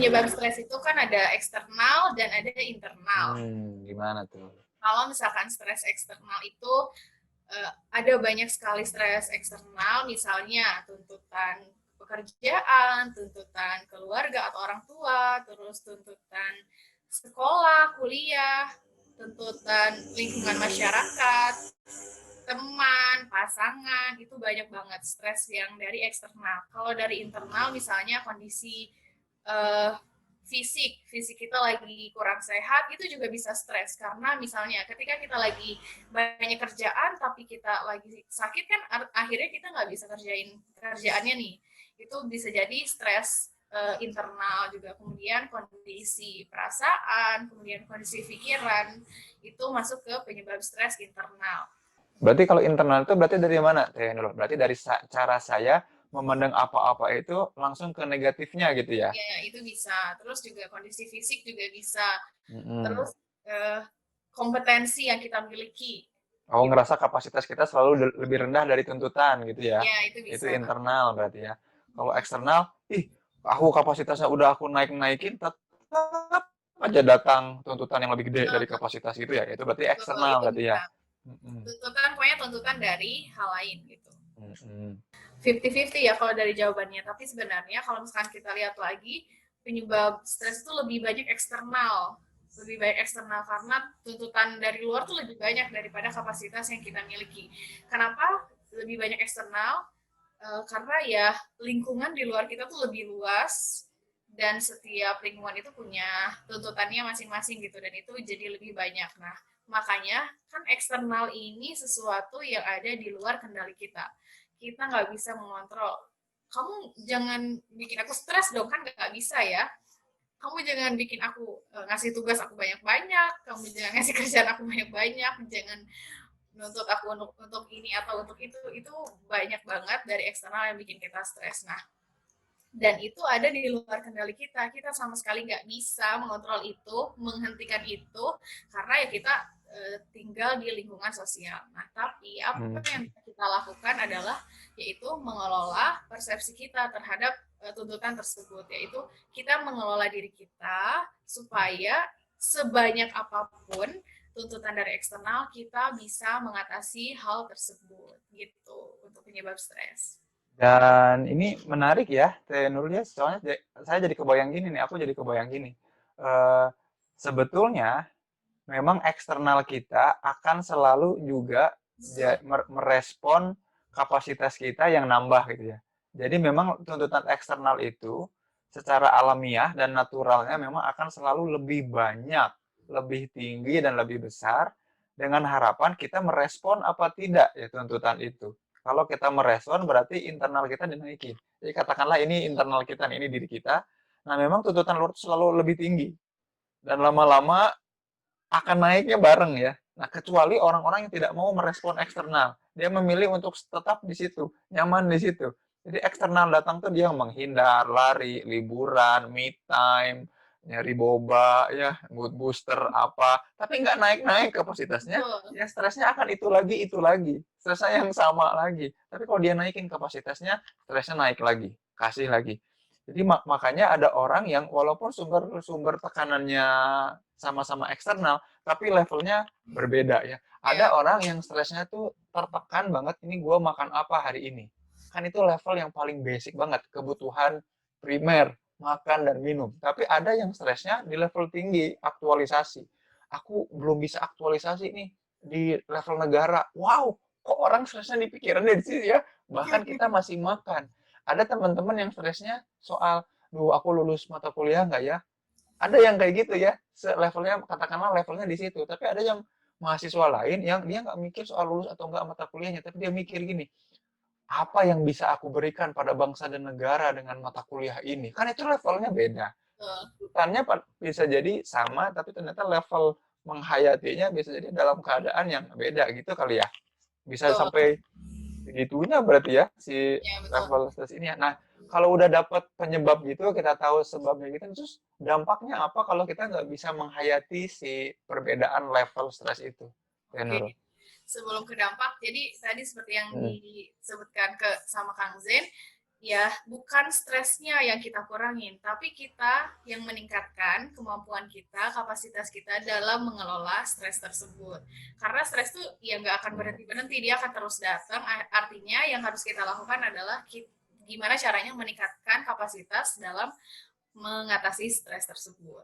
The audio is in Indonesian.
penyebab stres itu kan ada eksternal dan ada internal. Gimana tuh? Kalau misalkan stres eksternal itu ada banyak sekali stres eksternal, misalnya tuntutan pekerjaan, tuntutan keluarga atau orang tua, terus tuntutan sekolah, kuliah, tuntutan lingkungan masyarakat, teman, pasangan, itu banyak banget stres yang dari eksternal. Kalau dari internal misalnya kondisi uh, fisik kita lagi kurang sehat, itu juga bisa stres karena misalnya ketika kita lagi banyak kerjaan tapi kita lagi sakit kan akhirnya kita nggak bisa kerjain kerjaannya nih, itu bisa jadi stres internal juga. Kemudian kondisi perasaan, kemudian kondisi pikiran, itu masuk ke penyebab stres internal. Berarti kalau internal itu berarti dari mana, Teh Nurul? Berarti dari cara saya memandang apa-apa itu langsung ke negatifnya gitu ya? Ya itu bisa. Terus juga kondisi fisik juga bisa. Mm-mm. Terus kompetensi yang kita miliki Oh, gitu. ngerasa kapasitas kita selalu lebih rendah dari tuntutan gitu ya? Ya itu Itu bisa. internal berarti ya. Kalau eksternal, ih, aku kapasitasnya udah aku naik-naikin, tetap aja datang tuntutan yang lebih gede dari kapasitas gitu ya. Itu berarti Betul, eksternal itu berarti ya. bisa. Mm-mm. Tuntutan pokoknya tuntutan dari hal lain gitu. Mm-mm. 50-50 ya kalau dari jawabannya. Tapi sebenarnya kalau misalkan kita lihat lagi, penyebab stres itu lebih banyak eksternal. Lebih banyak eksternal karena tuntutan dari luar tuh lebih banyak daripada kapasitas yang kita miliki. Kenapa lebih banyak eksternal? Karena ya lingkungan di luar kita tuh lebih luas dan setiap lingkungan itu punya tuntutannya masing-masing gitu, dan itu jadi lebih banyak. Nah, makanya kan eksternal ini sesuatu yang ada di luar kendali kita. Kita nggak bisa mengontrol. Kamu jangan bikin aku stres dong, kan nggak bisa ya. Kamu jangan bikin aku ngasih tugas aku banyak-banyak, kamu jangan ngasih kerjaan aku banyak-banyak, jangan menuntut aku untuk ini atau untuk itu banyak banget dari eksternal yang bikin kita stres. Nah, dan itu ada di luar kendali kita sama sekali nggak bisa mengontrol itu, menghentikan itu, karena ya kita tinggal di lingkungan sosial. Nah, tapi apa Hmm. yang kita lakukan adalah yaitu mengelola persepsi kita terhadap tuntutan tersebut, yaitu kita mengelola diri kita supaya sebanyak apapun tuntutan dari eksternal, kita bisa mengatasi hal tersebut gitu untuk penyebab stres. Dan ini menarik ya, Teh Nurul ya. Soalnya saya jadi kebayang gini nih, aku jadi kebayang gini. Eh, Sebetulnya memang eksternal kita akan selalu juga Betul. merespon kapasitas kita yang nambah gitu ya. Jadi memang tuntutan eksternal itu secara alamiah dan naturalnya memang akan selalu lebih banyak, lebih tinggi dan lebih besar dengan harapan kita merespon apa tidak ya tuntutan itu. Kalau kita merespon berarti internal kita dinaikin. Jadi katakanlah ini internal kita, ini diri kita. Nah memang tuntutan luar itu selalu lebih tinggi dan lama-lama akan naiknya bareng ya. Nah, kecuali orang-orang yang tidak mau merespon eksternal. Dia memilih untuk tetap di situ, nyaman di situ. Jadi eksternal datang tuh dia menghindar, lari, liburan, me time, nyari boba, ya, mood booster apa. Tapi nggak naik-naik kapasitasnya, Betul. ya stresnya akan itu lagi, itu lagi. Stresnya yang sama lagi. Tapi kalau dia naikin kapasitasnya, stresnya naik lagi, kasih lagi. Jadi makanya ada orang yang walaupun sumber tekanannya sama-sama eksternal, tapi levelnya berbeda ya. Ada Ya, orang yang stresnya tuh tertekan banget, ini gue makan apa hari ini. Kan itu level yang paling basic banget, kebutuhan primer, makan dan minum. Tapi ada yang stresnya di level tinggi, aktualisasi. Aku belum bisa aktualisasi nih di level negara. Wow, kok orang stresnya di pikirannya di sini ya. Bahkan kita masih makan. Ada teman-teman yang stresnya soal, duh aku lulus mata kuliah nggak ya? Ada yang kayak gitu ya, levelnya katakanlah levelnya di situ. Tapi ada yang mahasiswa lain yang dia nggak mikir soal lulus atau enggak mata kuliahnya, tapi dia mikir gini, apa yang bisa aku berikan pada bangsa dan negara dengan mata kuliah ini? Kan itu levelnya beda. betul. Tuntutannya bisa jadi sama, tapi ternyata level menghayatinya bisa jadi dalam keadaan yang beda gitu kali ya. Bisa Betul. sampai segitunya berarti ya si Ya, betul. level stres ini ya. Nah, kalau udah dapat penyebab gitu, kita tahu sebabnya gitu, terus dampaknya apa kalau kita nggak bisa menghayati si perbedaan level stres itu? Ya, Oke. Nurul. Sebelum ke dampak, jadi tadi seperti yang Hmm. disebutkan ke sama Kang Zen, Ya, bukan stresnya yang kita kurangin, tapi kita yang meningkatkan kemampuan kita, kapasitas kita dalam mengelola stres tersebut. Karena stres tuh ya nggak akan berhenti-berhenti, dia akan terus datang. Artinya yang harus kita lakukan adalah gimana caranya meningkatkan kapasitas dalam mengatasi stres tersebut.